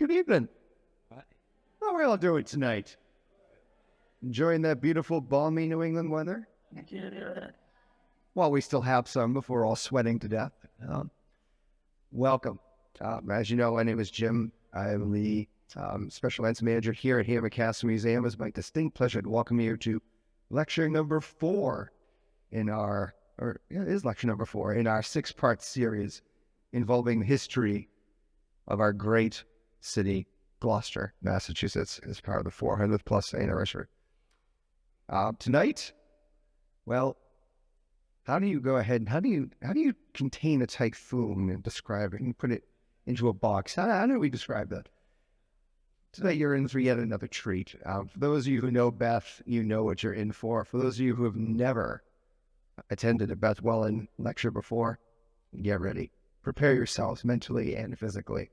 Good evening. How are we all doing tonight? Enjoying that beautiful, balmy New England weather? Well, we still have some before we're all sweating to death. Welcome. As you know, my name is Jim. I'm the Special Events Manager here at Hammond Castle Museum. It's my distinct pleasure to welcome you to lecture number 4 in our, it is lecture number 4 in our 6-part series involving the history of our great city, Gloucester, Massachusetts, as part of the 400th plus anniversary. Tonight, well, how do you go ahead and how do you contain a typhoon and describe it and put it into a box? How do we describe that? Tonight you're in for yet another treat. For those of you who know Beth, you know what you're in for. For those of you who have never attended a Beth Welin lecture before, get ready. Prepare yourselves mentally and physically.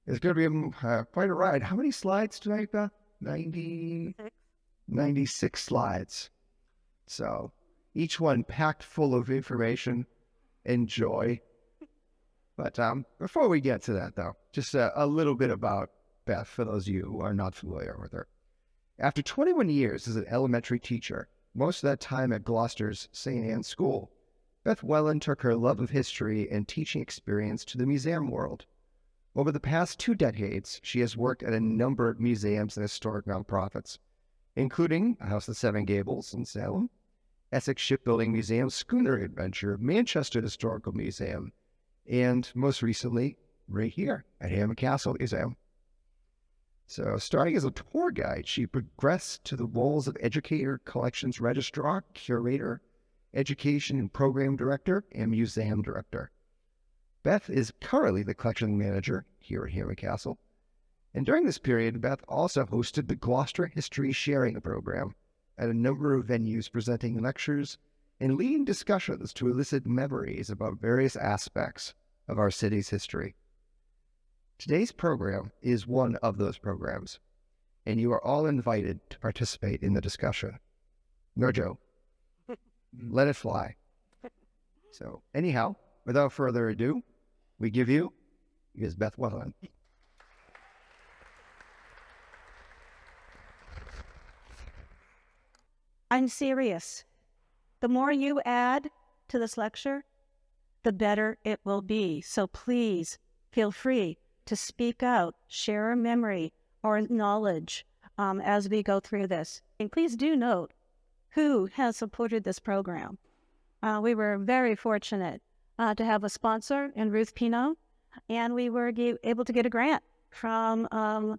It's going to be quite a ride. How many slides tonight, Beth? 96 slides. So each one packed full of information and joy. But before we get to that, though, just a little bit about Beth, for those of you who are not familiar with her. After 21 years as an elementary teacher, most of that time at Gloucester's St. Anne's School, Beth Welin took her love of history and teaching experience to the museum world. Over the past 2 decades, she has worked at a number of museums and historic nonprofits, including House of Seven Gables in Salem, Essex Shipbuilding Museum, Schooner Adventure, Manchester Historical Museum, and most recently, right here at Hammond Castle Museum. So, starting as a tour guide, she progressed to the roles of educator, collections registrar, curator, education and program director, and museum director. Beth is currently the collection manager here at Hammond Castle. And during this period, Beth also hosted the Gloucester History Sharing Program at a number of venues, presenting lectures and leading discussions to elicit memories about various aspects of our city's history. Today's program is one of those programs, and you are all invited to participate in the discussion. No joke. Let it fly. So, anyhow, without further ado, we give you Ms. Beth Welin. I'm serious. The more you add to this lecture, the better it will be. So please feel free to speak out, share a memory or knowledge as we go through this. And please do note who has supported this program. We were very fortunate to have a sponsor in Ruth Pino, and we were able to get a grant from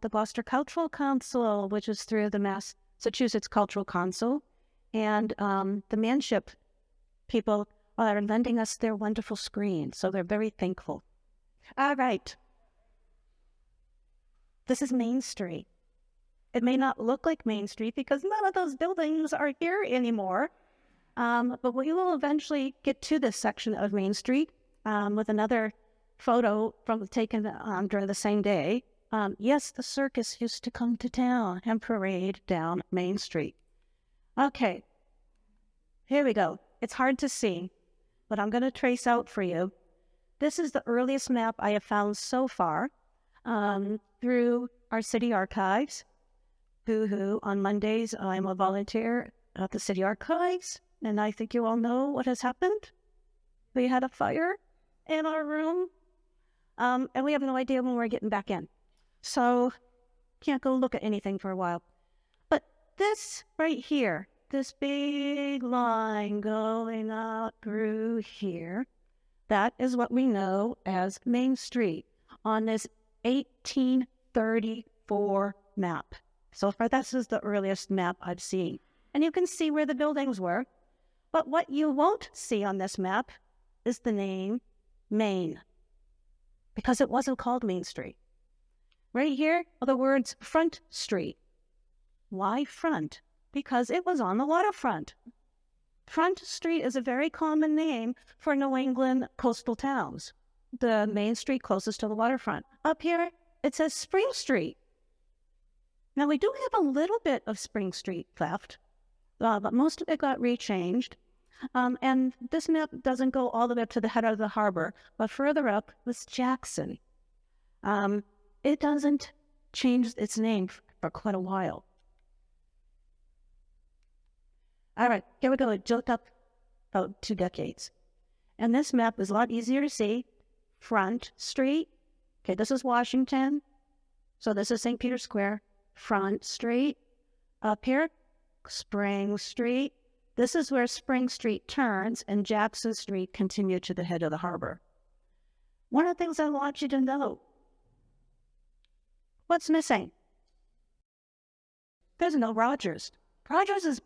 the Gloucester Cultural Council, which is through the Massachusetts Cultural Council, and the Manship people are lending us their wonderful screen, so they're very thankful. All right. This is Main Street. It may not look like Main Street because none of those buildings are here anymore. But we will eventually get to this section of Main Street with another photo taken during the same day. Yes, the circus used to come to town and parade down Main Street. Okay, here we go. It's hard to see, but I'm going to trace out for you. This is the earliest map I have found so far through our city archives. On Mondays, I'm a volunteer at the city archives. And I think you all know what has happened. We had a fire in our room, and we have no idea when we're getting back in. So can't go look at anything for a while. But this right here, this big line going out through here, that is what we know as Main Street on this 1834 map. So far, this is the earliest map I've seen. And you can see where the buildings were. But what you won't see on this map is the name Main, because it wasn't called Main Street. Right here are the words Front Street. Why front? Because it was on the waterfront. Front Street is a very common name for New England coastal towns. The main street closest to the waterfront. Up here, it says Spring Street. Now, we do have a little bit of Spring Street left, but most of it got rechanged. And this map doesn't go all the way up to the head of the harbor, but further up was Jackson. it doesn't change its name for quite a while. All right, here we go. It jumped up about 2 decades. And this map is a lot easier to see. Front Street. Okay, this is Washington. So this is St. Peter's Square. Front Street. Up here, Spring Street. This is where Spring Street turns and Jackson Street continued to the head of the harbor. One of the things I want you to know, what's missing? There's no Rogers. Rogers is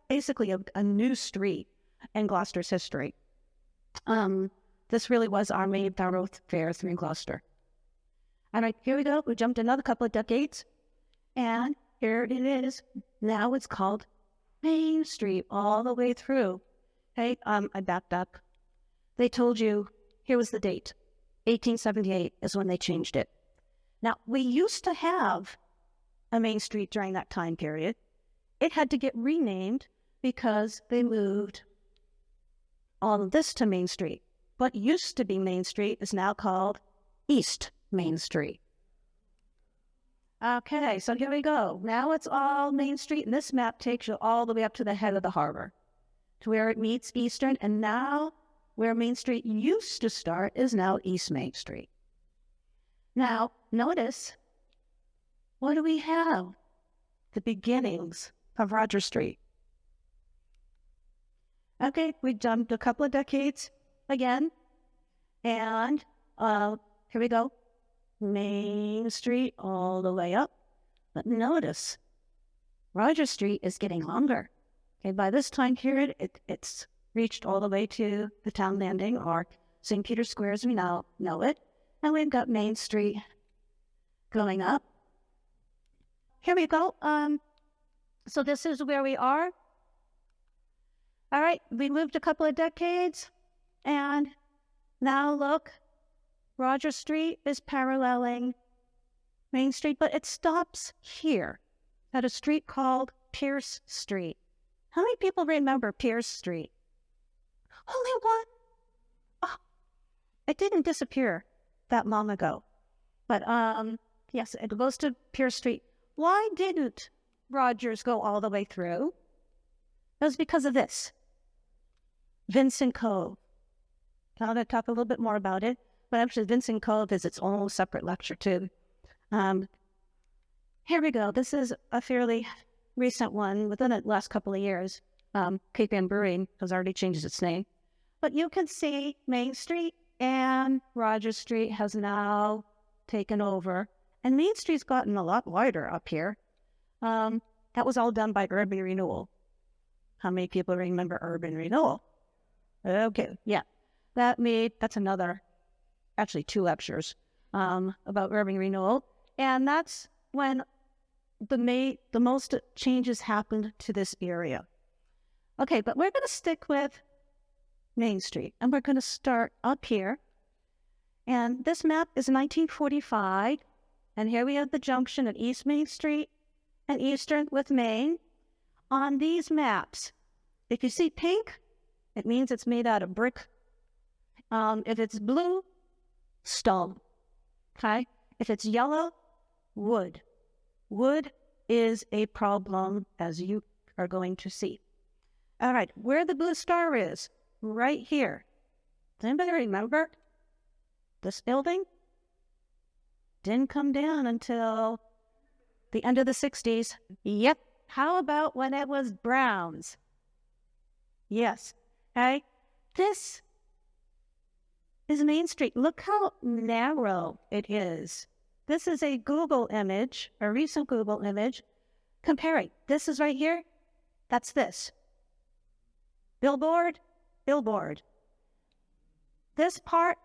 basically a new street in Gloucester's history. This really was our main thoroughfare through Gloucester. All right, here we go. We jumped another couple of decades, and here it is. Now it's called Main Street all the way through. Okay, I backed up. They told you, here was the date. 1878 is when they changed it. Now, we used to have a Main Street during that time period. It had to get renamed because they moved all of this to Main Street. What used to be Main Street is now called East Main Street. Okay, so here we go. Now it's all Main Street, and this map takes you all the way up to the head of the harbor, to where it meets Eastern, and now where Main Street used to start is now East Main Street. Now, notice, what do we have? The beginnings of Roger Street. Okay, we jumped a couple of decades again, and here we go. Main Street all the way up. But notice, Roger Street is getting longer. Okay, by this time period, it's reached all the way to the town landing, or St. Peter's Square as we now know it. And we've got Main Street going up. Here we go. So this is where we are. All right, we moved a couple of decades, and now look, Roger Street is paralleling Main Street, but it stops here at a street called Pierce Street. How many people remember Pierce Street? Only one. Oh, it didn't disappear that long ago. But yes, it goes to Pierce Street. Why didn't Rogers go all the way through? It was because of this. Vincent Cove. I'm going to talk a little bit more about it. But actually, Vincent Cove is its own separate lecture, too. Here we go. This is a fairly recent one within the last couple of years. Cape Ann Brewing has already changed its name. But you can see Main Street and Rogers Street has now taken over. And Main Street's gotten a lot wider up here. That was all done by urban renewal. How many people remember urban renewal? Okay, yeah. That's another, actually 2 lectures about urban renewal. And that's when the most changes happened to this area. Okay, but we're going to stick with Main Street, and we're going to start up here. And this map is 1945, and here we have the junction of East Main Street and Eastern with Main. On these maps, if you see pink, it means it's made out of brick. If it's blue, stone. Okay? If it's yellow, wood. Wood is a problem, as you are going to see. All right, where the blue star is, right here. Does anybody remember this building? Didn't come down until the end of the 60s. Yep. How about when it was Brown's? Yes. Okay. This is Main Street. Look how narrow it is. This is a Google image, a recent Google image, comparing. This is right here. That's this. Billboard, billboard. This part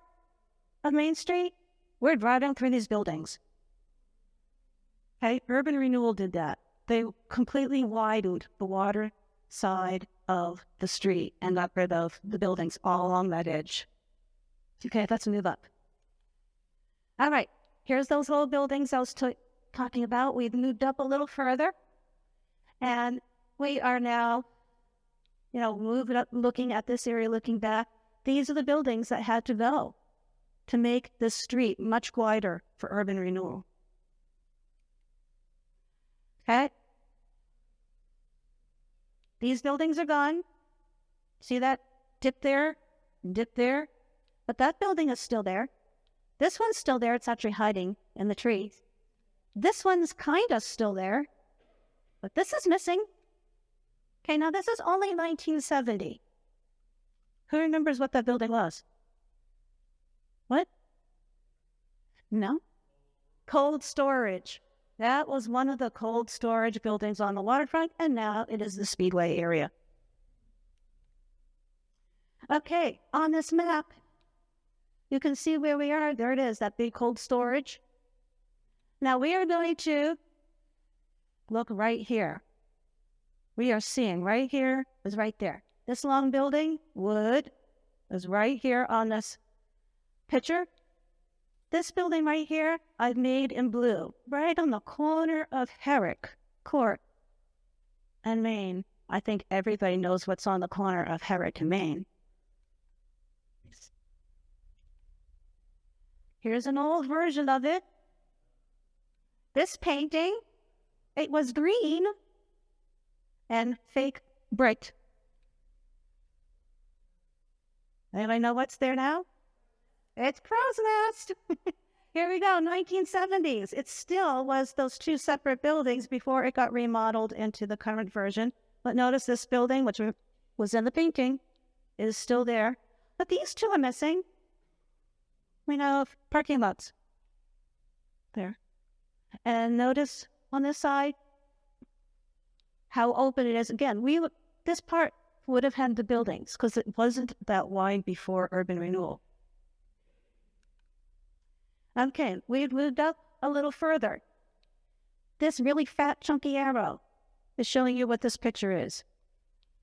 of Main Street, we're driving through these buildings. Okay, urban renewal did that. They completely widened the water side of the street and got rid of the buildings all along that edge. Okay, let's move up. All right, here's those little buildings I was talking about. We've moved up a little further, and we are now, moving up, looking at this area, looking back. These are the buildings that had to go to make this street much wider for urban renewal. Okay? These buildings are gone. See that dip there, but that building is still there. This one's still there. It's actually hiding in the trees. This one's kind of still there, but this is missing. Okay, now this is only 1970. Who remembers what that building was? What? No? Cold storage. That was one of the cold storage buildings on the waterfront, and now it is the Speedway area. Okay, on this map, you can see where we are. There it is, that big cold storage. Now we are going to look right here. We are seeing right here is right there. This long building, wood, is right here on this picture. This building right here, I've made in blue, right on the corner of Herrick Court and Main. I think everybody knows what's on the corner of Herrick and Main. Here's an old version of it. This painting, it was green and fake brick. Anybody know what's there now? It's Crow's Nest. Here we go, 1970s. It still was those two separate buildings before it got remodeled into the current version. But notice this building, which was in the painting, is still there. But these two are missing. We know parking lots. There. And notice on this side how open it is. Again, this part would have had the buildings because it wasn't that wide before urban renewal. Okay, we've moved up a little further. This really fat, chunky arrow is showing you what this picture is.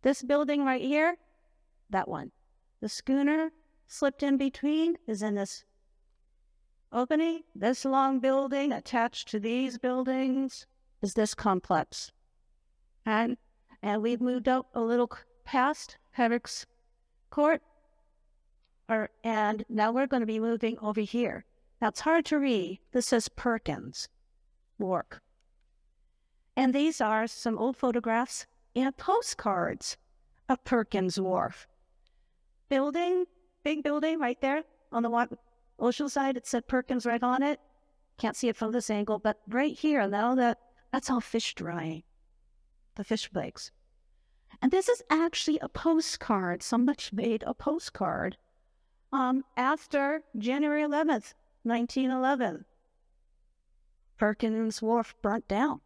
This building right here, that one. The schooner slipped in between is in this opening. This long building attached to these buildings is this complex. And we've moved up a little past Herrick's Court. And now we're going to be moving over here. Now it's hard to read. This says Perkins Wharf. And these are some old photographs and postcards of Perkins Wharf. Building, big building right there on the ocean side. It said Perkins right on it. Can't see it from this angle, but right here, now that's all fish drying. The fish flakes. And this is actually a postcard. Somebody made a postcard after January 11th, 1911. Perkins Wharf burnt down.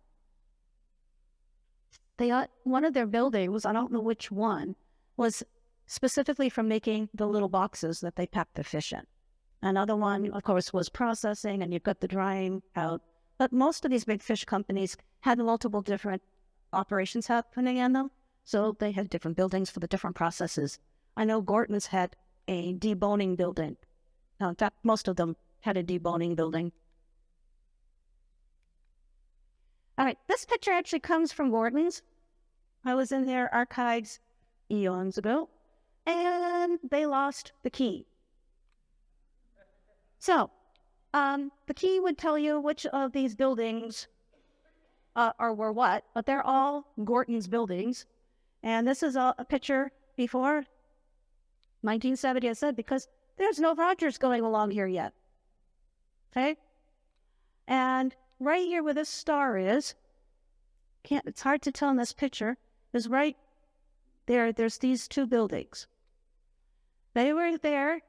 One of their buildings, I don't know which one, was specifically for making the little boxes that they packed the fish in. Another one, of course, was processing, and you've got the drying out. But most of these big fish companies had multiple different operations happening in them, so they had different buildings for the different processes. I know Gorton's had a deboning building. In fact, most of them had a deboning building. All right, this picture actually comes from Gorton's. I was in their archives eons ago, and they lost the key. So, the key would tell you which of these buildings were what, but they're all Gorton's buildings. And this is a picture before 1970, I said, because there's no Rogers going along here yet. Okay? And right here where this star is, it's hard to tell in this picture, is right there, there's these two buildings. They were there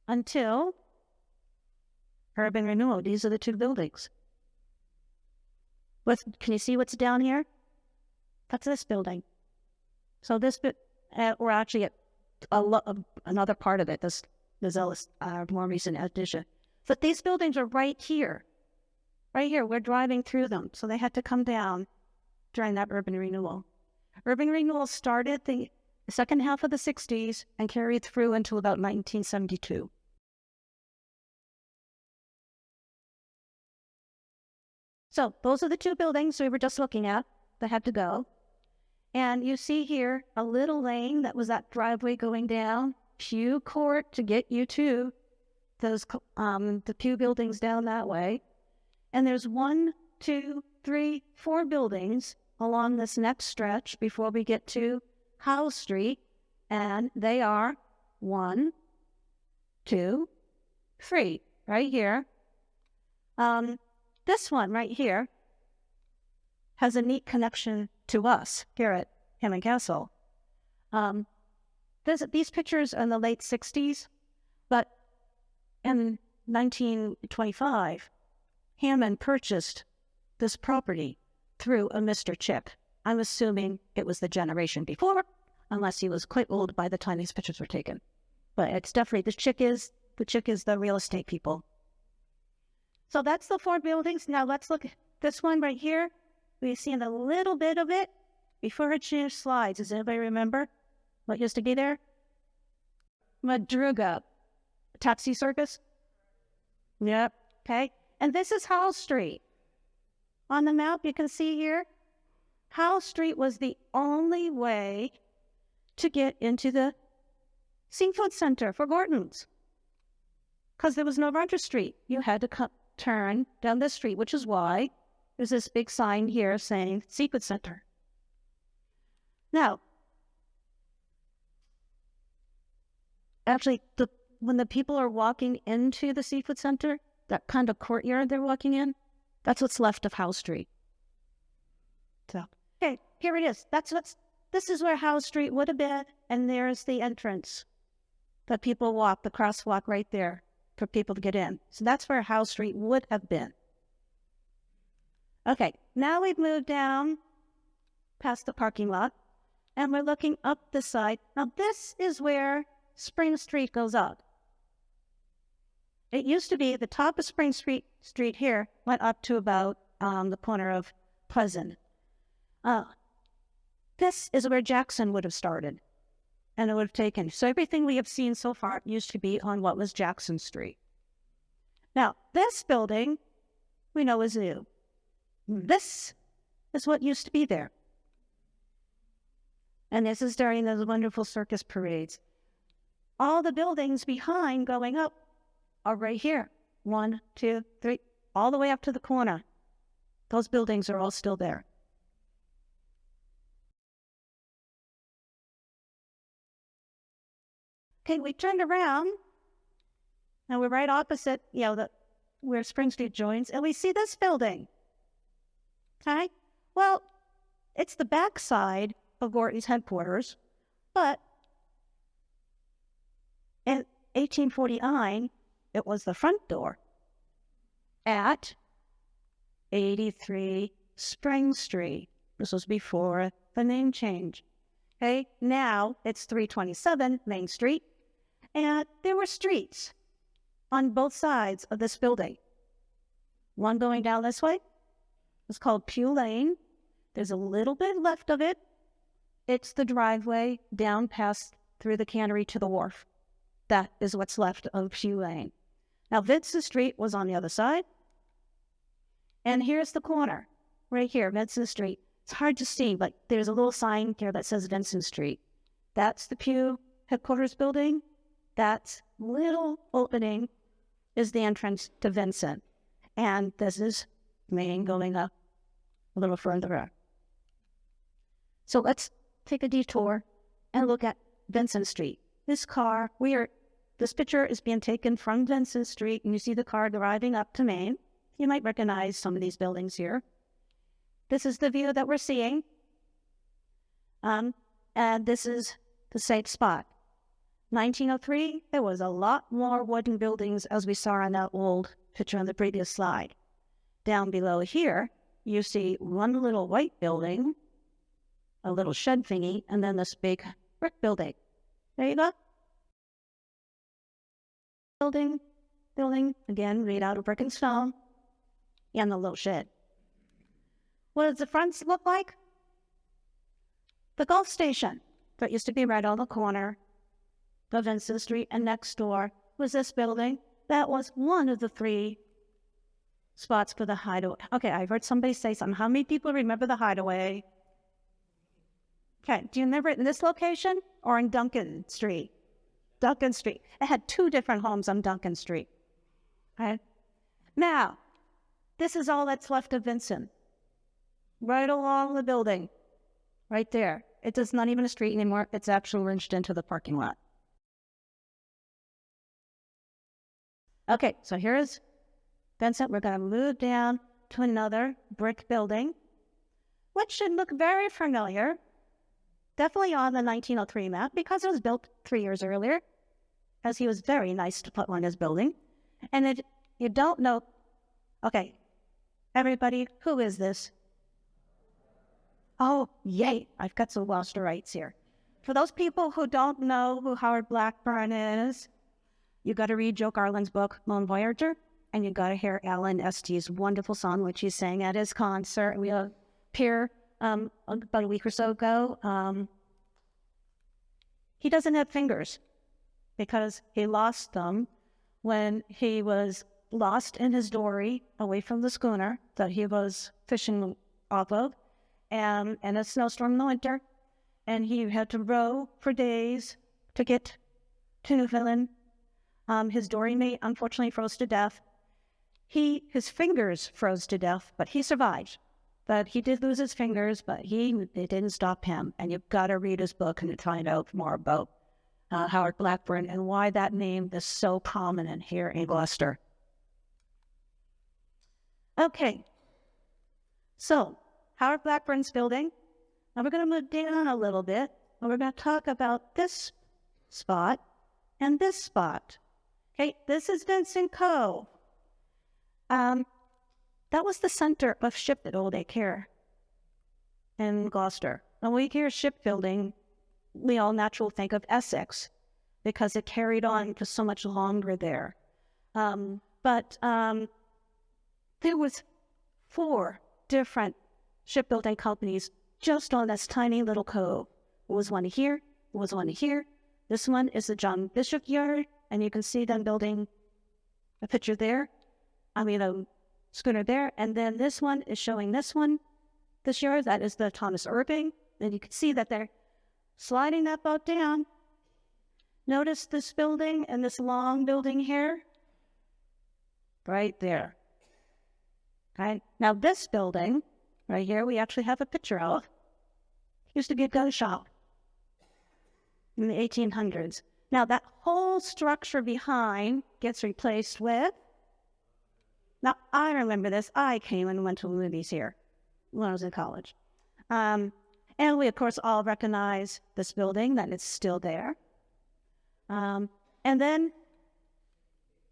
until urban renewal. These are the two buildings. Can you see what's down here? That's this building. So this bit, we're actually at another part of it. This is a more recent addition. But these buildings are right here. Right here, we're driving through them. So they had to come down during that urban renewal. Urban renewal started the second half of the 60s and carried through until about 1972. So those are the two buildings we were just looking at that had to go. And you see here a little lane that was that driveway going down Pew Court to get you to the two buildings down that way. And there's 1, 2, 3, 4 buildings along this next stretch before we get to Howe Street. And they are 1, 2, 3, right here. This one right here has a neat connection to us here at Hammond Castle. These pictures are in the late 60s, but in 1925, Hammond purchased this property through a Mr. Chip. I'm assuming it was the generation before, unless he was quite old by the time these pictures were taken. But it's definitely, the chick is the real estate people. So that's the 4 buildings. Now let's look at this one right here. We've seen a little bit of it before it changed slides. Does anybody remember what used to be there? Madruga. Taxi circus? Yep. Okay. And this is Howe Street. On the map, you can see here, Howe Street was the only way to get into the seafood center for Gorton's, because there was no Roger Street. You had to turn down this street, which is why there's this big sign here saying seafood center. Now, actually, when the people are walking into the seafood center, that kind of courtyard they're walking in, that's what's left of Howe Street. So, okay, here it is. This is where Howe Street would have been, and there's the entrance that people walk, the crosswalk right there for people to get in. So that's where Howe Street would have been. Okay, now we've moved down past the parking lot, and we're looking up the side. Now this is where Spring Street goes up. It used to be the top of Spring Street here went up to about the corner of Pleasant. This is where Jackson would have started, and it would have taken. So everything we have seen so far used to be on what was Jackson Street. Now, this building we know is new. This is what used to be there. And this is during those wonderful circus parades. All the buildings behind going up are right here. 1, 2, 3, all the way up to the corner. Those buildings are all still there. Okay, we turned around, and we're right opposite, where Spring Street joins, and we see this building. Okay? Well, it's the back side of Gorton's headquarters, but in 1849, it was the front door at 83 Spring Street. This was before the name change. Okay, now it's 327 Main Street, and there were streets on both sides of this building. One going down this way was called Pew Lane. There's a little bit left of it. It's the driveway down past through the cannery to the wharf. That is what's left of Pew Lane. Now, Vincent Street was on the other side. And here's the corner, right here, Vincent Street. It's hard to see, but there's a little sign here that says Vincent Street. That's the Pew headquarters building. That little opening is the entrance to Vincent. And this is Main going up a little further up. So let's take a detour and look at Vincent Street. This picture is being taken from Vincent Street, and you see the car driving up to Main. You might recognize some of these buildings here. This is the view that we're seeing. And this is the safe spot. 1903, there was a lot more wooden buildings as we saw on that old picture on the previous slide. Down below here, you see one little white building, a little shed thingy, and then this big brick building. There you go. Building, again, made out of brick and stone, and the little shed. What does the fronts look like? The Gulf Station that used to be right on the corner of Vincent Street, and next door was this building. That was one of the 3 spots for the hideaway. Okay, I heard somebody say something. How many people remember the hideaway? Okay, do you remember it in this location or in Duncan Street? Duncan Street. It had 2 different homes on Duncan Street. Okay. Now, this is all that's left of Vincent. Right along the building. Right there. It is not even a street anymore. It's actually wrenched into the parking lot. Okay, so here's Vincent. We're going to move down to another brick building, which should look very familiar. Definitely on the 1903 map because it was built 3 years earlier, as he was very nice to put on his building. And you don't know. Okay, everybody, who is this? Oh, yay, I've got some Gloucesterites here. For those people who don't know who Howard Blackburn is, you got to read Joe Garland's book, Lone Voyager, and you got to hear Alan Estey's wonderful song, which he sang at his concert. We appear about a week or so ago. He doesn't have fingers because he lost them when he was lost in his dory away from the schooner that he was fishing off of, and in a snowstorm in the winter, and he had to row for days to get to Newfoundland. His dory mate unfortunately froze to death. His fingers froze to death, but he survived. But he did lose his fingers, but it didn't stop him. And you've got to read his book and find out more about Howard Blackburn and why that name is so prominent here in Gloucester. Okay, so Howard Blackburn's building. Now we're going to move down a little bit, and we're going to talk about this spot and this spot. Okay, this is Vincent Cove. That was the center of shipbuilding here in Gloucester. When we hear shipbuilding, we all naturally think of Essex because it carried on for so much longer there. But there was 4 different shipbuilding companies just on this tiny little cove. There was one here, there was one here. This one is the John Bishop Yard, and you can see them building a picture there. A schooner there. And then this one is showing this yard. That is the Thomas Irving. And you can see that they're sliding that boat down. Notice this building and this long building here. Right there. Okay. Now this building right here, we actually have a picture of. Used to be a gun shop in the 1800s. Now that whole structure behind gets replaced with. Now I remember this. I came and went to the movies here when I was in college. And we of course all recognize this building, that it's still there. And then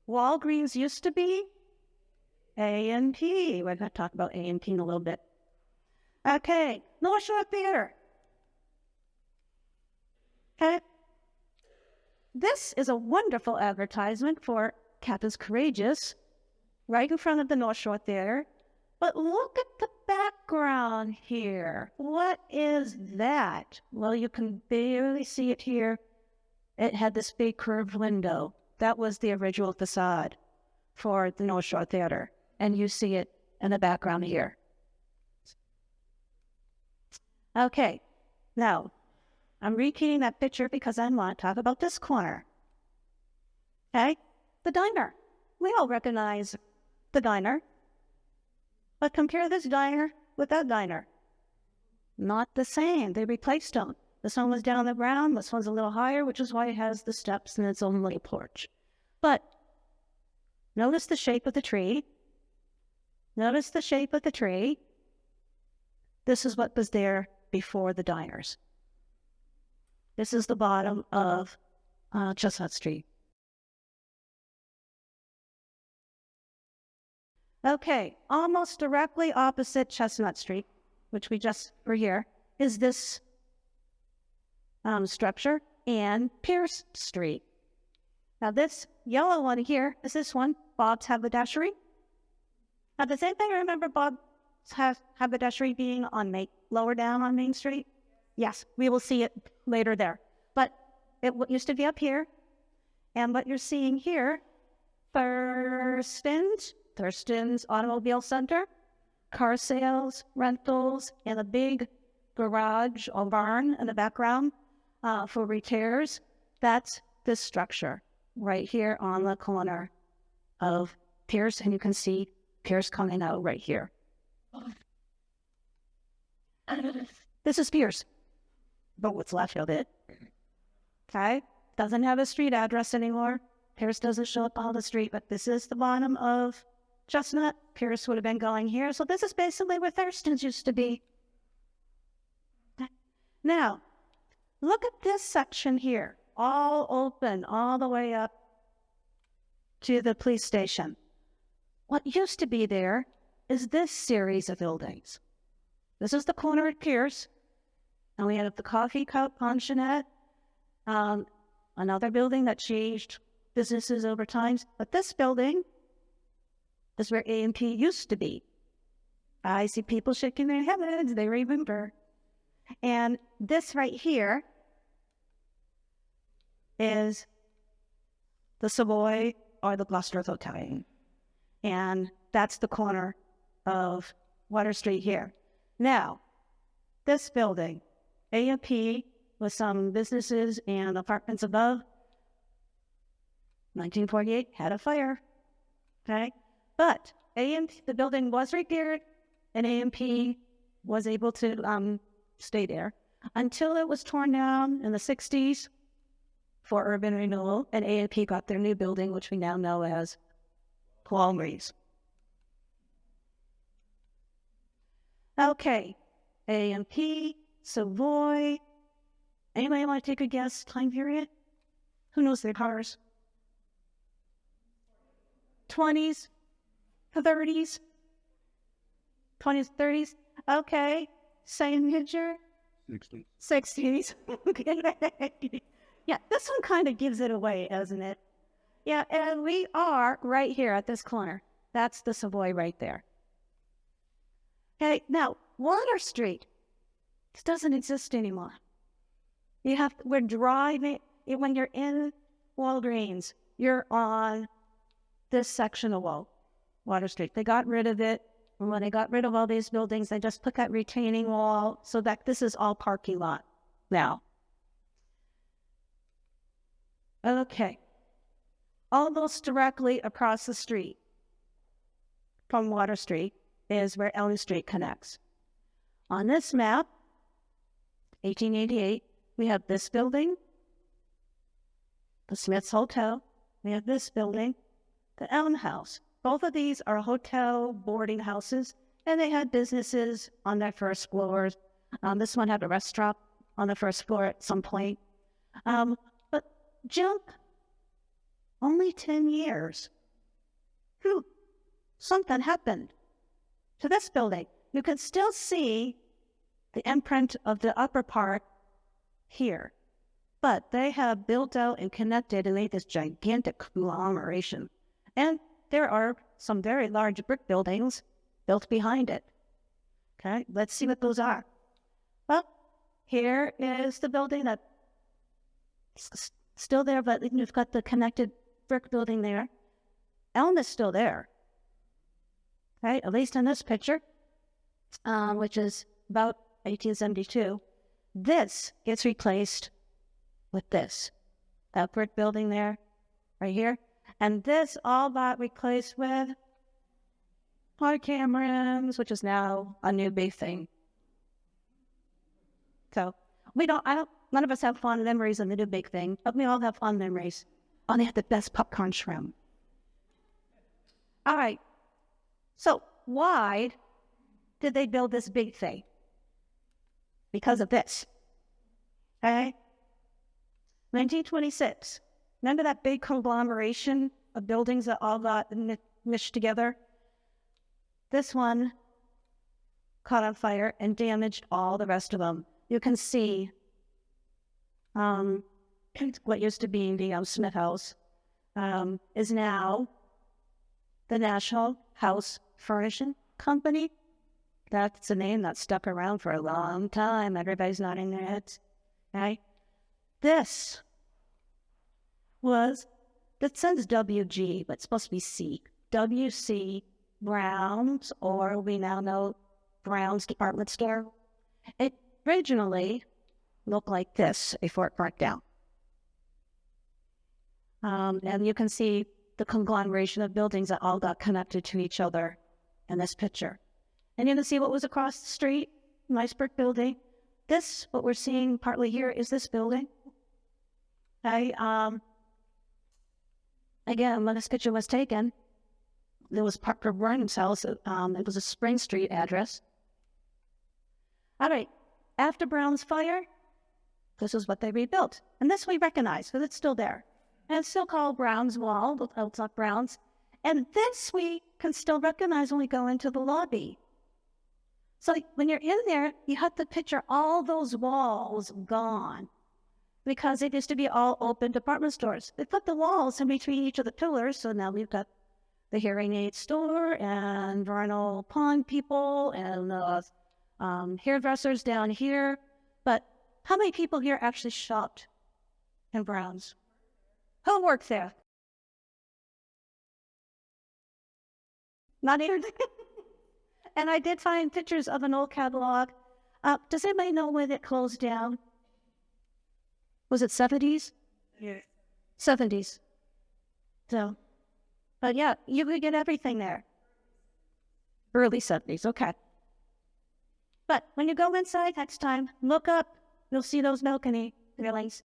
Walgreens used to be A&P. We're going to talk about A&P in a little bit. Okay, North Shore Theater. Okay. This is a wonderful advertisement for Captain's Courageous, right in front of the North Shore Theater. But look at the background here. What is that? Well, you can barely see it here. It had this big curved window. That was the original facade for the North Shore Theater. And you see it in the background here. Okay, now I'm repeating that picture because I want to talk about this corner. Okay, the diner. We all recognize the diner. But compare this diner with that diner. Not the same. They replaced them. This one was down on the ground. This one's a little higher, which is why it has the steps and its own little porch. But notice the shape of the tree. Notice the shape of the tree. This is what was there before the diners. This is the bottom of Chestnut Street. Okay, almost directly opposite Chestnut Street, which we just were here, is this structure, and Pierce Street. Now this yellow one here is this one, Bob's Haberdashery. Now the same thing, remember Bob's Haberdashery being on lower down on Main Street? Yes, we will see it later there. But it used to be up here, and what you're seeing here, Thurston's Automobile Center, car sales, rentals, and a big garage or barn in the background for repairs. That's this structure right here on the corner of Pierce, and you can see Pierce coming out right here. This is Pierce, but what's left of it. Okay, doesn't have a street address anymore. Pierce doesn't show up on the street, but this is the bottom of Chestnut. Pierce would have been going here. So this is basically where Thurston's used to be. Now, look at this section here, all open, all the way up to the police station. What used to be there is this series of buildings. This is the corner at Pierce, and we have the Coffee Cup Pensionette, another building that changed businesses over time. But this building is where A&P used to be. I see people shaking their heads, they remember. And this right here is the Savoy or the Gloucester Hotel. And that's the corner of Water Street here. Now, this building, A&P with some businesses and apartments above, 1948, had a fire, okay? But A&P, the building was repaired, and A&P was able to stay there until it was torn down in the 60s for urban renewal, and A&P got their new building, which we now know as Walgreens. Okay, A&P, Savoy. Anybody want to take a guess? Time period? Who knows their cars? 20s, 30s, 20s, 30s. Okay, same picture. 60. 60s. Yeah, this one kind of gives it away, doesn't it? Yeah, and we are right here at this corner. That's the Savoy right there. Okay, now, Water Street. This doesn't exist anymore. We're driving, when you're in Walgreens, you're on this section of Water Street. They got rid of it. And when they got rid of all these buildings, they just put that retaining wall so that this is all parking lot now. Okay. Almost directly across the street from Water Street is where Elm Street connects. On this map, 1888, we have this building, the Smith's Hotel. We have this building, the Elm House. Both of these are hotel boarding houses, and they had businesses on their first floors. This one had a restaurant on the first floor at some point. But jump only 10 years. Something happened to this building. You can still see the imprint of the upper part here, but they have built out and connected and made this gigantic conglomeration. And there are some very large brick buildings built behind it. Okay, let's see what those are. Well, here is the building that's still there, but you've got the connected brick building there. Elm is still there. Okay, at least in this picture, which is about 1872. This gets replaced with this. That brick building there, right here. And this all got replaced with hard cameras, which is now a new big thing. So none of us have fond memories of the new big thing, but we all have fond memories. Oh, they had the best popcorn shrimp. All right. So why did they build this big thing? Because of this. Okay? 1926. Remember that big conglomeration of buildings that all got meshed together? This one caught on fire and damaged all the rest of them. You can see what used to be the Smith House is now the National House Furnishing Company. That's a name that's stuck around for a long time. Everybody's nodding their heads. Okay? This was, that says WG, but it's supposed to be C. WC Brown's, or we now know Brown's Department Store. It originally looked like this before it burnt down. And you can see the conglomeration of buildings that all got connected to each other in this picture. And you can see what was across the street, nice brick building. This, what we're seeing partly here, is this building. Okay, again, when this picture was taken, there was Parker Burns' house. It was a Spring Street address. All right, after Brown's fire, this is what they rebuilt. And this we recognize because it's still there. And it's still called Brown's Wall, the Hilltop Browns. And this we can still recognize when we go into the lobby. So when you're in there, you have to picture all those walls gone because it used to be all open department stores. They put the walls in between each of the pillars, so now we've got the hearing aid store and vernal pond people and hairdressers down here. But how many people here actually shopped in Brown's? Who worked there? Not even. And I did find pictures of an old catalog. Does anybody know when it closed down? Was it 70s? Yeah. 70s. So, but yeah, you could get everything there. Early 70s, okay. But when you go inside next time, look up. You'll see those balcony railings.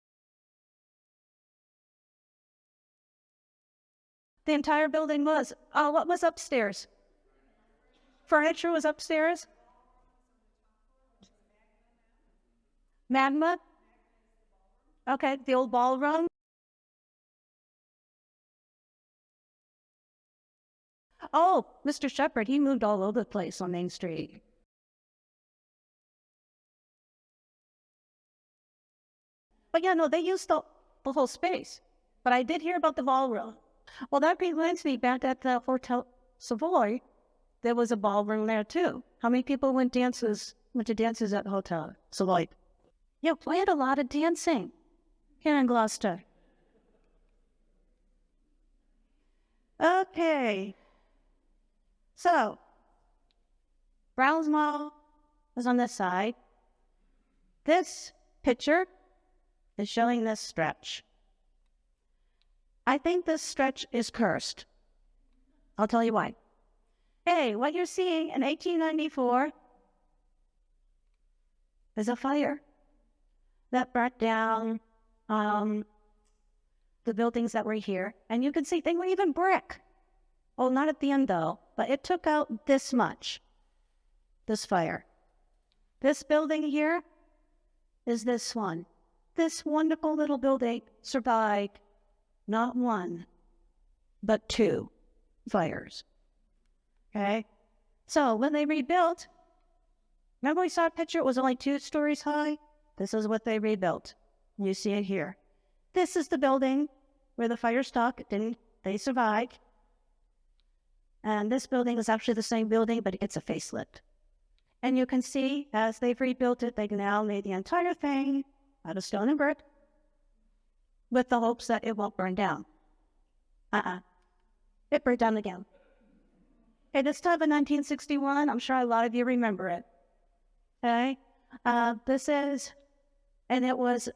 The entire building was, what was upstairs? Furniture was upstairs? Magma? Okay, the old ballroom. Oh, Mr. Shepherd, he moved all over the place on Main Street. But yeah, no, they used the whole space. But I did hear about the ballroom. Well, that reminds me, back at the Hotel Savoy, there was a ballroom there too. How many people went to dances at the Hotel Savoy? Yeah, we had a lot of dancing here in Gloucester. Okay. So, Brown's Mall is on this side. This picture is showing this stretch. I think this stretch is cursed. I'll tell you why. Hey, what you're seeing in 1894 is a fire that brought down the buildings that were here. And you can see they were even brick. Oh, not at the end though, but it took out this much, this fire. This building here is this one. This wonderful little building survived not one, but two fires. Okay? So when they rebuilt, remember we saw a picture, it was only 2 stories high? This is what they rebuilt. You see it here. This is the building where the fire stopped. They survived. And this building is actually the same building, but it's a facelift. And you can see as they've rebuilt it, they now made the entire thing out of stone and brick with the hopes that it won't burn down. It burned down again. Okay, this time in 1961, I'm sure a lot of you remember it. Okay, this is, and it was,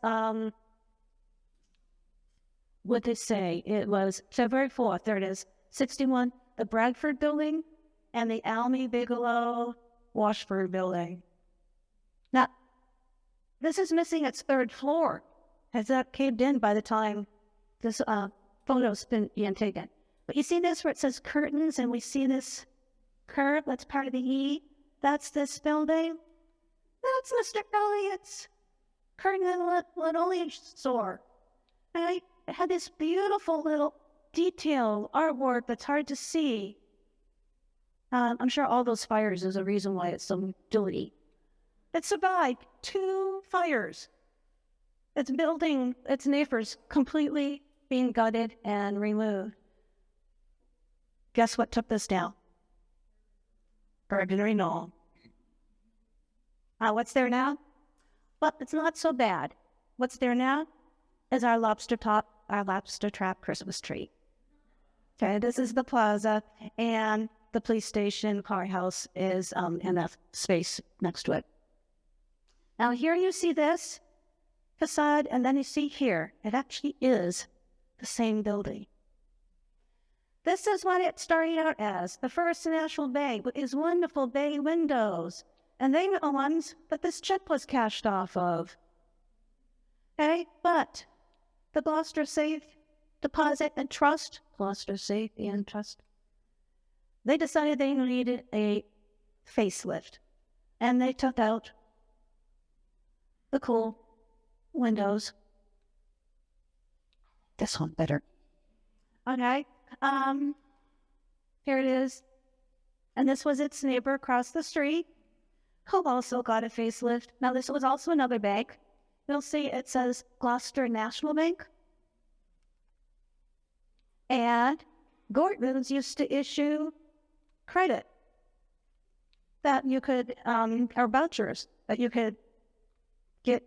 what did it say? It was February 4th, there it is, 61, the Bradford building and the Almy Bigelow Washford building. Now, this is missing its 3rd floor, as that caved in by the time this photo's been taken. But you see this where it says curtains, and we see this curve, that's part of the E. That's this building. That's Mr. Elliott's curtain and linoleum store. And it had this beautiful little detail artwork that's hard to see. I'm sure all those fires is a reason why it's so dirty. It survived 2 fires. Its building, its neighbors completely being gutted and removed. Guess what took this down? Burglary Knoll. What's there now? Well, it's not so bad. What's there now is our lobster trap Christmas tree. Okay, this is the plaza, and the police station, courthouse is in that space next to it. Now here you see this facade, and then you see here, it actually is the same building. This is what it started out as. The First National Bank with these wonderful bay windows. And they were the ones that this check was cashed off of. Okay, but the Gloucester Safe Deposit and Trust, Gloucester Safe and Trust, they decided they needed a facelift. And they took out the cool windows. This one better. Okay. Here it is. And this was its neighbor across the street, who also got a facelift. Now, this was also another bank. You'll see it says Gloucester National Bank. And Gorton's used to issue credit that you could, or vouchers that you could get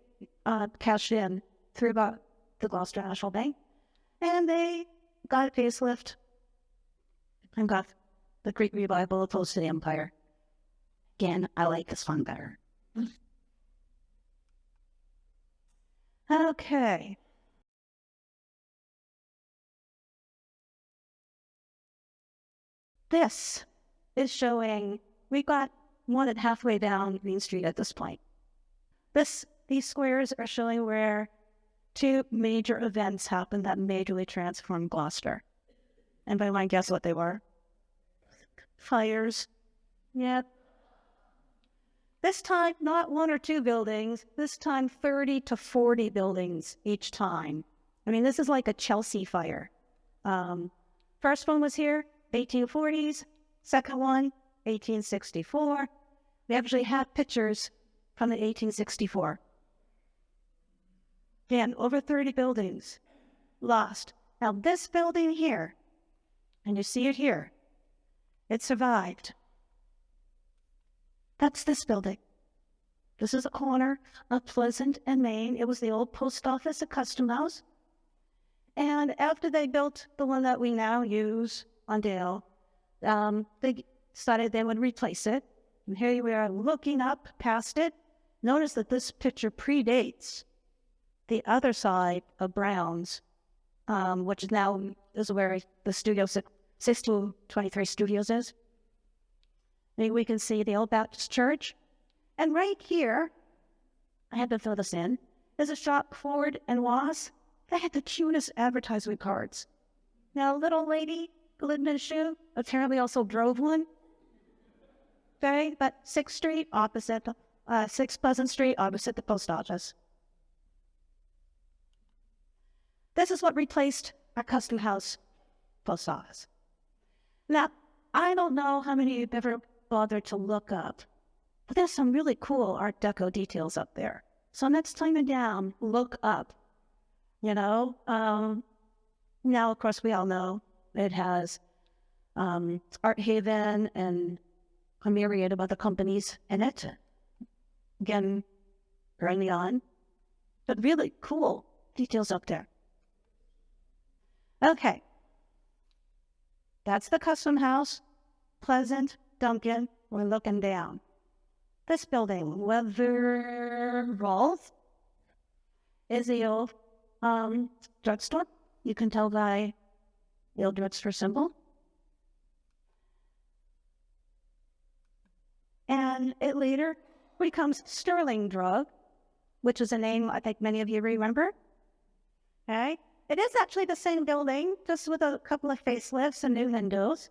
cashed in through the Gloucester National Bank. And they got a facelift and got the Greek Revival opposed to the Empire. Again, I like this one better. Okay. This is showing, we got more than halfway down Main Street at this point. These squares are showing where two major events happened that majorly transformed Gloucester. Anybody want to guess what they were? Fires. Yep. This time, not one or two buildings. This time, 30 to 40 buildings each time. I mean, this is like a Chelsea fire. First one was here, 1840s. Second one, 1864. We actually have pictures from the 1864. Again, over 30 buildings lost. Now, this building here, and you see it here, it survived. That's this building. This is a corner of Pleasant and Main. It was the old post office and custom house. And after they built the one that we now use on Dale, they decided they would replace it. And here we are looking up past it. Notice that this picture predates the other side of Brown's, which now is where the studio 6223 Studios is. And we can see the Old Baptist Church. And right here, I had to fill this in, is a shop, Ford and Wass. They had the cutest advertisement cards. Now, a little lady who lived in a shoe apparently also drove one. Okay, but 6th Street opposite, 6 Pleasant Street opposite the post office. This is what replaced our custom house post office. Now, I don't know how many of you have ever bothered to look up, but there's some really cool Art Deco details up there. So next time you're down, look up. You know, now of course we all know it has Art Haven and a myriad of other companies in it. Again, early on, but really cool details up there. Okay, that's the custom house, Pleasant, Duncan. We're looking down. This building, Weatherall, is the old drugstore. You can tell by the old drugstore symbol. And it later becomes Sterling Drug, which is a name I think many of you remember. Okay. It is actually the same building, just with a couple of facelifts and new windows.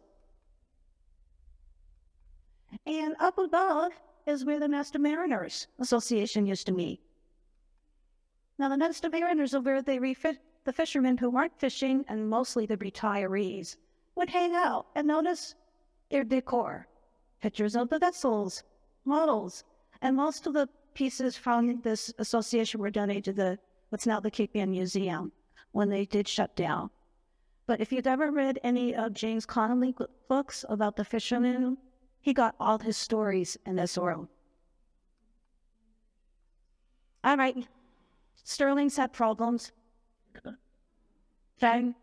And up above is where the Master Mariners Association used to meet. Now, the Master Mariners are where they refit the fishermen who weren't fishing, and mostly the retirees, would hang out and notice their decor. Pictures of the vessels, models, and most of the pieces from this association were donated to what's now the Cape Ann Museum when they did shut down. But if you've ever read any of James Connolly books about the fishermen, he got all his stories in this room. All right, Sterling's had problems. Okay,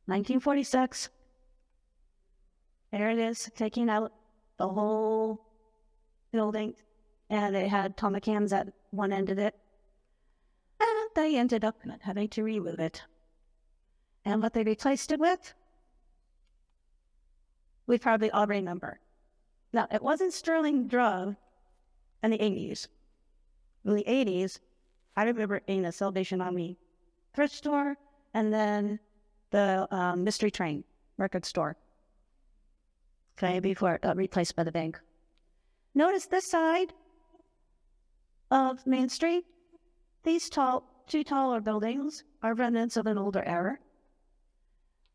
1946. There it is, taking out the whole building, and it had atomic cans at one end of it. And they ended up having to remove it. And what they replaced it with, we probably all remember. Now, it wasn't sterling drug in the 80s. In the 80s, I remember in a Salvation Army thrift store and then the Mystery Train record store. Okay, before it got replaced by the bank. Notice this side of Main Street, these two taller buildings are remnants of an older era.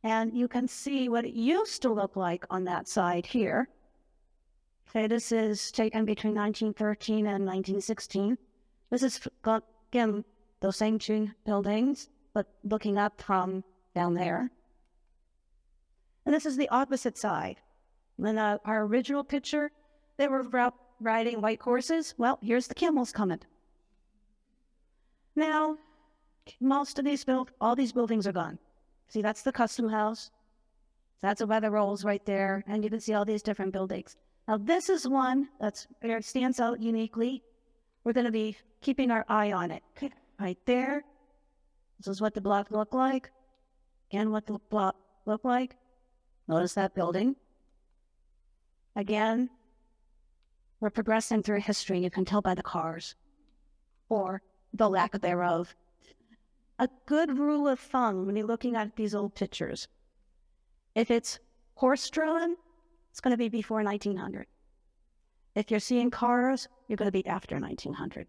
And you can see what it used to look like on that side here. Okay, this is taken between 1913 and 1916. This is, again, those same two buildings, but looking up from down there. And this is the opposite side. In our original picture, they were riding white horses. Well, here's the camels coming. Now, most of all these buildings are gone. See, that's the custom house. That's a weather rolls right there. And you can see all these different buildings. Now, this is one where it stands out uniquely. We're going to be keeping our eye on it. Okay, right there. This is what the block looked like. Again, what the block looked like. Notice that building. Again, we're progressing through history. You can tell by the cars or the lack thereof. A good rule of thumb when you're looking at these old pictures, if it's horse-drawn, it's going to be before 1900. If you're seeing cars, you're going to be after 1900.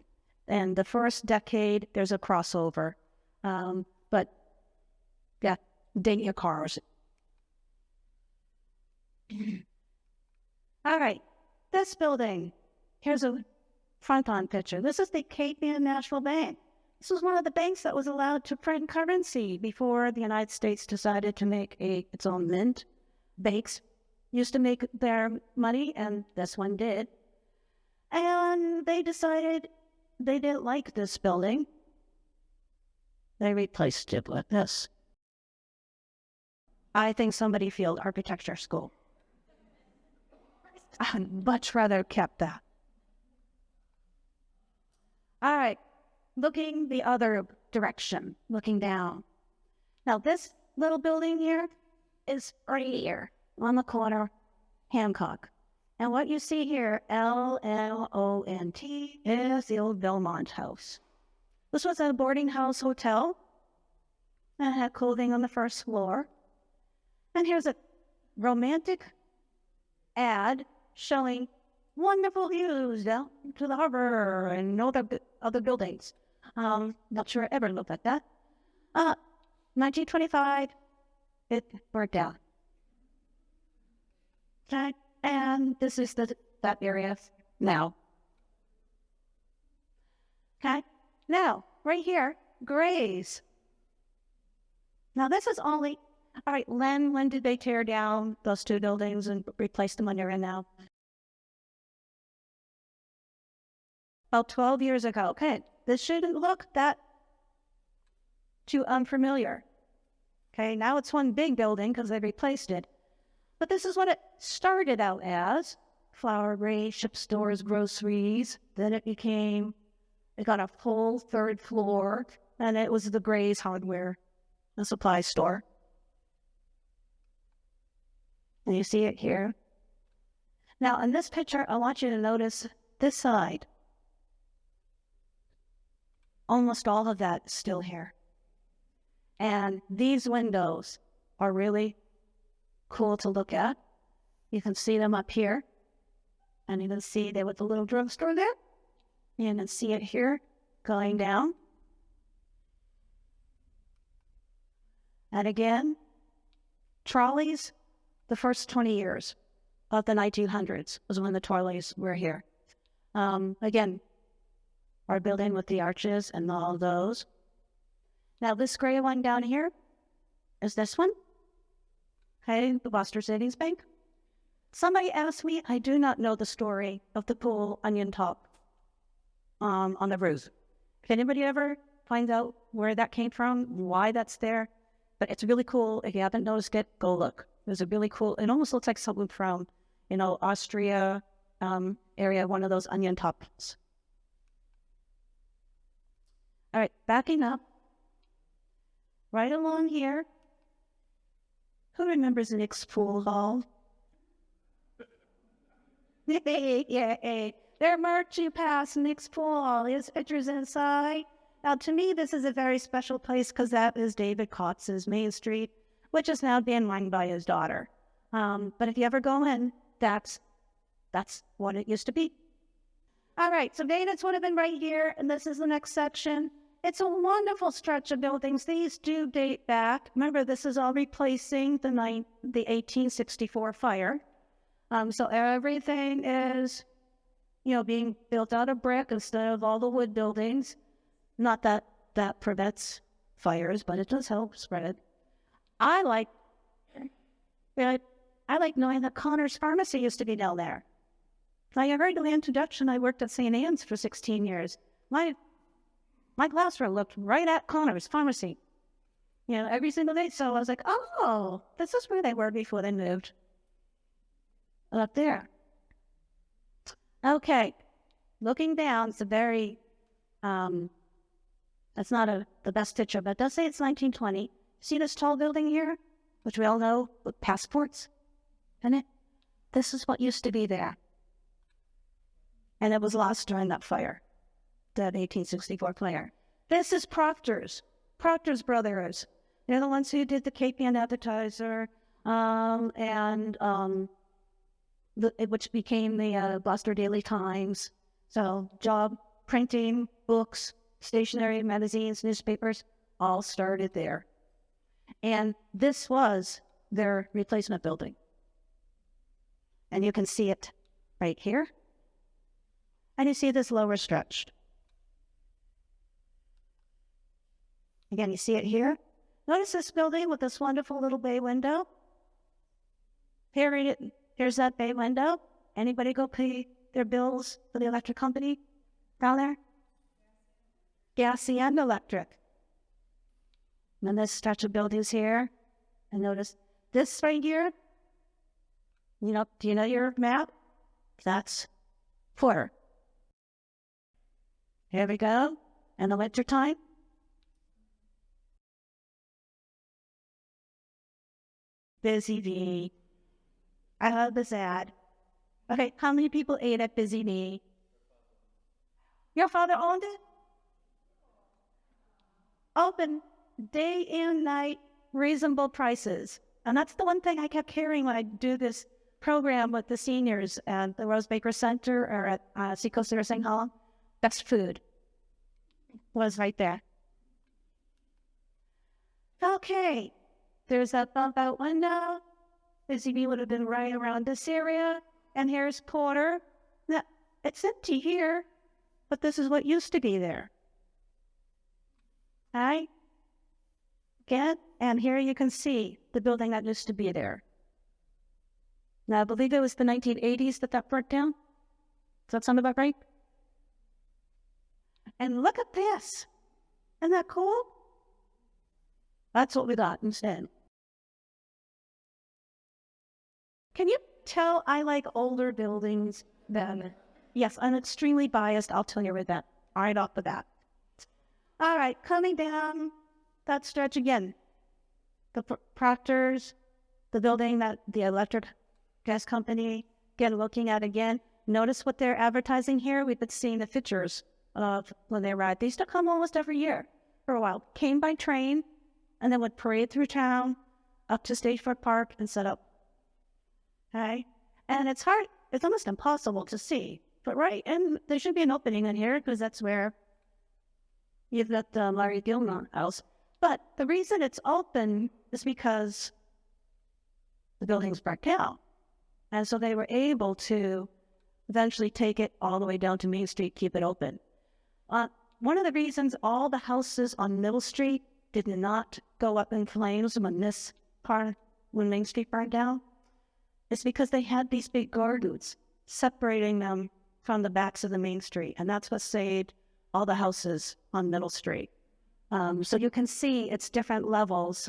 And the first decade, there's a crossover. But yeah, date your cars. All right, this building, here's a front-on picture. This is the Cape Ann National Bank. This was one of the banks that was allowed to print currency before the United States decided to make its own mint. Banks used to make their money, and this one did. And they decided they didn't like this building. They replaced it with this. I think somebody failed architecture school. I'd much rather kept that. All right, looking the other direction, looking down. Now this little building here is right here on the corner, Hancock. And what you see here, LLONT, is the old Belmont House. This was a boarding house hotel and had clothing on the first floor. And here's a romantic ad showing wonderful views down to the harbor and other buildings. Not sure I ever looked at that. 1925, it burnt down. Okay, and this is that area now. Okay, now right here, Grays. Now this is only, all right, when did they tear down those two buildings and replace them when you're in now? About 12 years ago. Okay, this shouldn't look that too unfamiliar. Okay, now it's one big building because they replaced it. But this is what it started out as. Flowery, ship stores, groceries. Then it got a full third floor, and it was the Gray's Hardware, a supply store. And you see it here. Now, in this picture, I want you to notice this side. Almost all of that is still here. And these windows are really cool to look at. You can see them up here. And you can see there with the little drugstore there. You can see it here going down. And again, trolleys, the first 20 years of the 1900s was when the trolleys were here. Again, our building with the arches and all those. Now this gray one down here is this one. Okay, the Gloucester Savings Bank. Somebody asked me, I do not know the story of the pool onion top on the roof. If anybody ever finds out where that came from, why that's there, but it's really cool. If you haven't noticed it, go look. There's a really cool, it almost looks like something from, Austria area, one of those onion tops. All right, backing up. Right along here, Who remembers Nick's pool hall? Yeah, they're marching past Nick's pool hall. His picture's inside. Now, to me, this is a very special place because that is David Cox's Main Street, which is now being run by his daughter. But if you ever go in, that's what it used to be. All right, so David's would have been right here, and this is the next section. It's a wonderful stretch of buildings. These do date back. Remember, this is all replacing the 1864 fire. So everything is, being built out of brick instead of all the wood buildings. Not that that prevents fires, but it does help spread it. I like knowing that Connor's Pharmacy used to be down there. Like I heard in the introduction, I worked at St. Anne's for 16 years. My classroom looked right at Connor's Pharmacy, every single day. So I was like, oh, this is where they were before they moved. Up there. Okay. Looking down, it's a very, that's not the best picture, but it does say it's 1920. See this tall building here, which we all know with passports in it? This is what used to be there. And it was lost during that fire, that 1864 fire. This is Proctor's Brothers. They're the ones who did the Cape Ann Advertiser, which became the Gloucester Daily Times. So job printing, books, stationery, magazines, newspapers, all started there. And this was their replacement building. And you can see it right here. And you see this lower stretch. Again, you see it here. Notice this building with this wonderful little bay window. Here's that bay window. Anybody go pay their bills for the electric company down there? Gassy and electric. And then this stretch of buildings here. And notice this right here. Do you know your map? That's Porter. Here we go. In the winter time. Busy Bee. I love this ad. Okay, how many people ate at Busy Bee? Your father owned it? Open day and night, reasonable prices. And that's the one thing I kept hearing when I do this program with the seniors at the Rose Baker Center or at Seacoast Nursing Home. Best food was right there. Okay, there's that bump out window. Busy Bee would have been right around this area. And here's Porter. Now, it's empty here, but this is what used to be there. All right? Again, and here you can see the building that used to be there. Now, I believe it was the 1980s that burnt down. Does that sound about right? And look at this. Isn't that cool? That's what we got instead. Can you tell I like older buildings than... Yes, I'm extremely biased. I'll tell you with that right off the bat. All right, coming down that stretch again. The Proctor's, the building that the electric gas company, again, looking at again. Notice what they're advertising here. We've been seeing the pictures of when they arrived. They used to come almost every year for a while. Came by train and then would parade through town up to Stageford Park and set up. Okay? And it's hard, it's almost impossible to see. But right, and there should be an opening in here because that's where you've got the Larry Gilmore house. But the reason it's open is because the building's burnt down. And so they were able to eventually take it all the way down to Main Street, keep it open. One of the reasons all the houses on Middle Street did not go up in flames when Main Street burned down is because they had these big gardens separating them from the backs of the Main Street. And that's what saved all the houses on Middle Street. So you can see it's different levels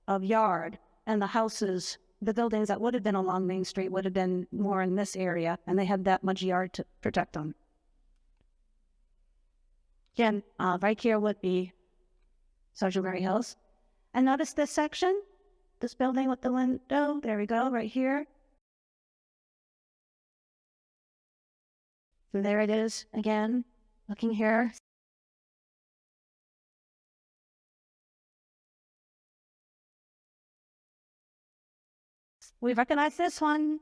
of yard, and the houses, the buildings that would have been along Main Street would have been more in this area, and they had that much yard to protect them. Again, right here would be Sergeant Mary Hills. And notice this section. This building with the window. There we go, right here. And there it is again, looking here. We recognize this one.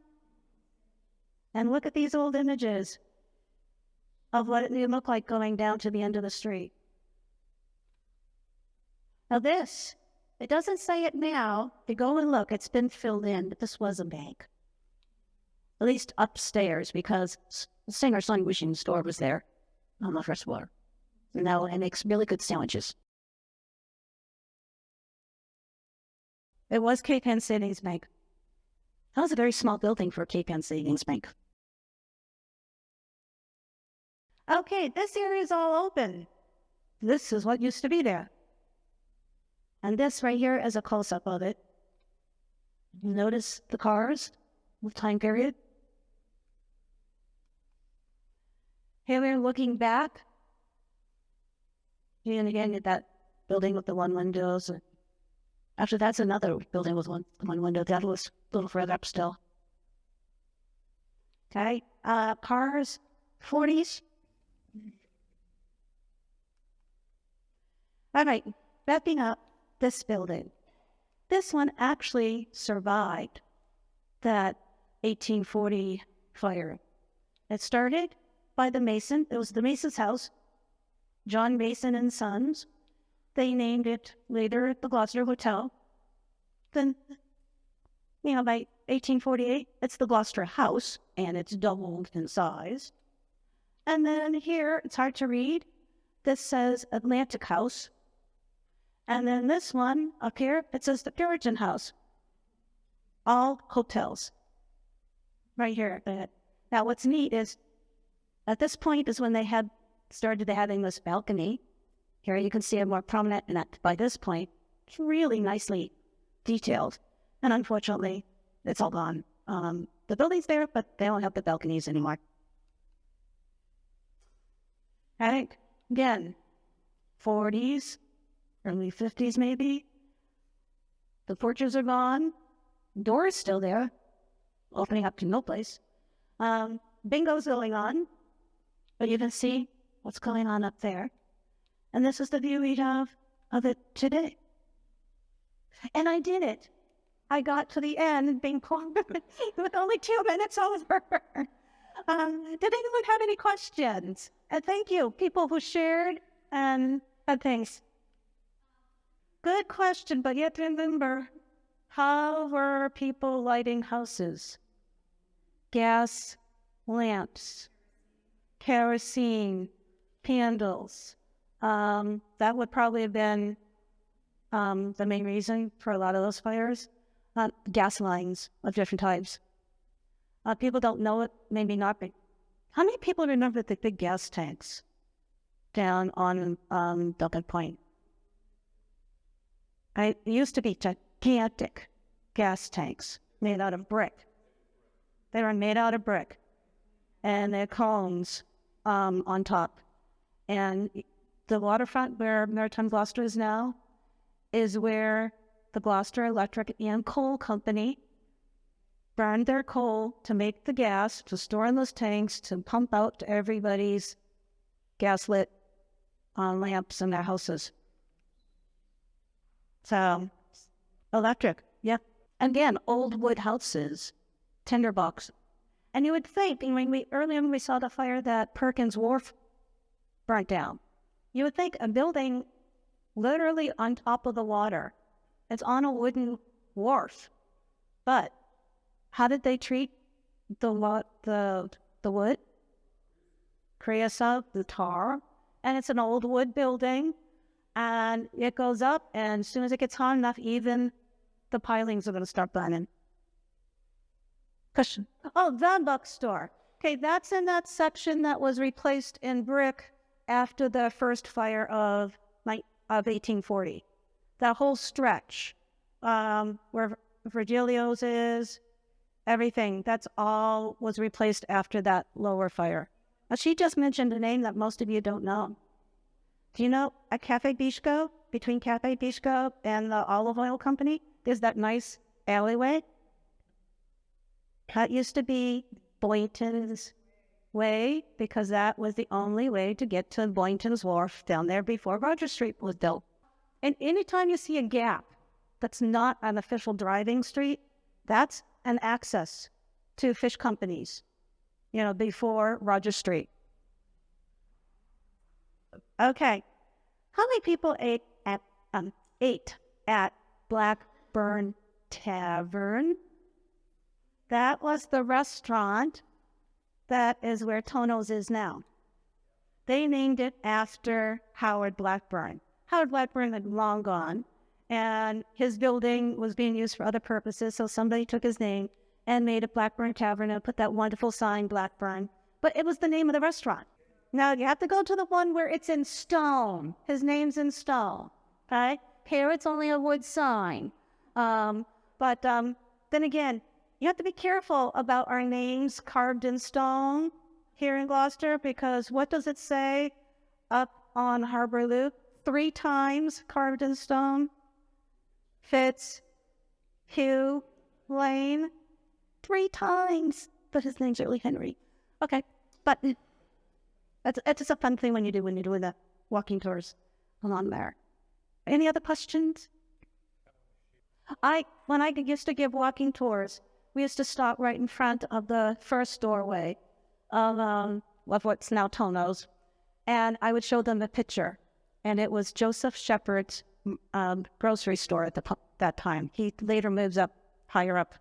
And look at these old images of what it would look like going down to the end of the street. Now this, it doesn't say it now. If you go and look, it's been filled in, but this was a bank. At least upstairs, because the singer-songwriter machine store was there on the first floor. Now it makes really good sandwiches. It was Cape Ann Savings Bank. That was a very small building for Cape Ann Savings Bank. Okay, this area is all open. This is what used to be there. And this right here is a close-up of it. Notice the cars with time period. Here we're looking back. And again, at that building with the one windows. Actually, that's another building with one window. That was a little further up still. Okay, cars, 40s. All right, wrapping up this building. This one actually survived that 1840 fire. It started by the Mason. It was the Mason's house, John Mason and Sons. They named it later the Gloucester Hotel. Then, by 1848, it's the Gloucester House, and it's doubled in size. And then here, it's hard to read. This says Atlantic House. And then this one up here, it says the Puritan House. All hotels. Right here. Now, what's neat is, at this point is when they had started having this balcony. Here you can see it more prominent, and by this point, it's really nicely detailed. And unfortunately, it's all gone. The building's there, but they don't have the balconies anymore. I think, again, 40s, early 50s maybe. The porches are gone. Door's still there, opening up to no place. Bingo's going on, but you can see what's going on up there. And this is the view we have of it today. And I did it. I got to the end being with only 2 minutes over. Did anyone have any questions? And thank you, people who shared and had things. Good question, but yet remember, how were people lighting houses? Gas lamps, kerosene, candles. That would probably have been the main reason for a lot of those fires. Gas lines of different types. People don't know it, maybe not, but how many people remember the big gas tanks down on Duncan Point? It used to be gigantic gas tanks made out of brick. They were made out of brick, and they had cones on top. And the waterfront where Maritime Gloucester is now is where the Gloucester Electric and Coal Company burned their coal to make the gas, to store in those tanks, to pump out to everybody's gas-lit lamps in their houses. So, electric, yeah. Again, old wood houses, tinderbox. And you would think, earlier when we saw the fire that Perkins Wharf burnt down, you would think a building literally on top of the water. It's on a wooden wharf. But how did they treat the wood? Creosote, the tar. And it's an old wood building. And it goes up, and as soon as it gets hot enough, even the pilings are going to start burning. Question. Oh, the bookstore. Okay, that's in that section that was replaced in brick after the first fire of 1840. That whole stretch, where Virgilio's is, everything, that's all was replaced after that lower fire. Now, she just mentioned a name that most of you don't know. Do you know a Cafe Bishko, between Cafe Bishko and the olive oil company? is that nice alleyway. That used to be Boynton's Way because that was the only way to get to Boynton's Wharf down there before Roger Street was built. And anytime you see a gap that's not an official driving street, that's an access to fish companies, before Roger Street. Okay. How many people ate at Blackburn Tavern? That was the restaurant that is where Tono's is now. They named it after Howard Blackburn. Howard Blackburn had long gone, and his building was being used for other purposes, so somebody took his name and made it Blackburn Tavern and put that wonderful sign, Blackburn. But it was the name of the restaurant. Now, you have to go to the one where it's in stone. His name's in stone, okay? Here, it's only a wood sign. But then again, you have to be careful about our names carved in stone here in Gloucester, because what does it say up on Harbor Loop? 3 times carved in stone. Fitz, Hugh, Lane, 3 times. But his name's really Henry. Okay, but it's just a fun thing when you're doing the walking tours along there. Any other questions? When I used to give walking tours, we used to stop right in front of the first doorway of what's now Tono's, and I would show them a picture, and it was Joseph Shepherd's grocery store at that time. He later moves up higher up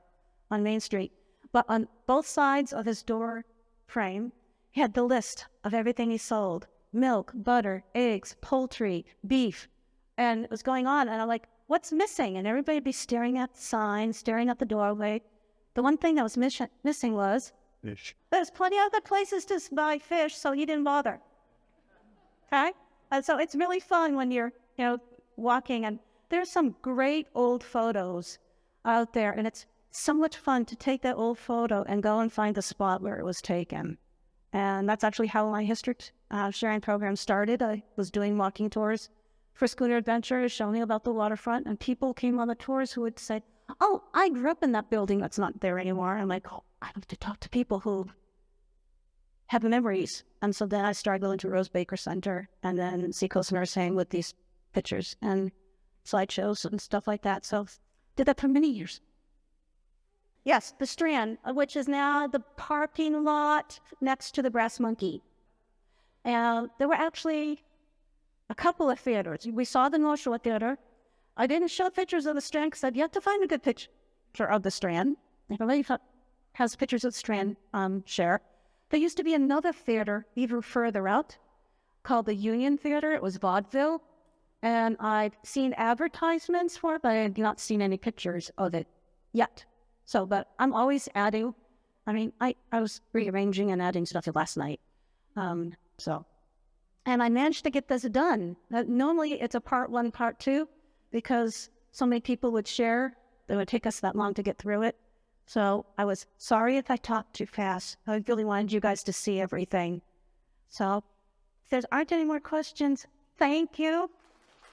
on Main Street, but on both sides of his door frame, he had the list of everything he sold: milk, butter, eggs, poultry, beef, and it was going on, and I'm like, what's missing? And everybody would be staring at the sign, staring at the doorway. The one thing that was missing was Fish. There's plenty of other places to buy fish, so he didn't bother. Okay? And so it's really fun when you're, walking, and there's some great old photos out there, and it's so much fun to take that old photo and go and find the spot where it was taken. And that's actually how my history sharing program started. I was doing walking tours for Schooner Adventure, showing about the waterfront, and people came on the tours who would say, "Oh, I grew up in that building that's not there anymore." I'm like, "Oh, I have to talk to people who have memories." And so then I started going to Rose Baker Center and then Seacoast Nursing with these pictures and slideshows and stuff like that. So did that for many years. Yes, the Strand, which is now the parking lot next to the Brass Monkey. And there were actually a couple of theaters. We saw the North Shore Theater. I didn't show pictures of the Strand because I'd yet to find a good picture of the Strand. If anybody has pictures of the Strand, share. There used to be another theater even further out called the Union Theater. It was vaudeville. And I've seen advertisements for it, but I had not seen any pictures of it yet. So, but I'm always adding. I was rearranging and adding stuff last night. And I managed to get this done. Normally it's a part 1, part 2, because so many people would share. It would take us that long to get through it. So I was sorry if I talked too fast. I really wanted you guys to see everything. So if there aren't any more questions, thank you.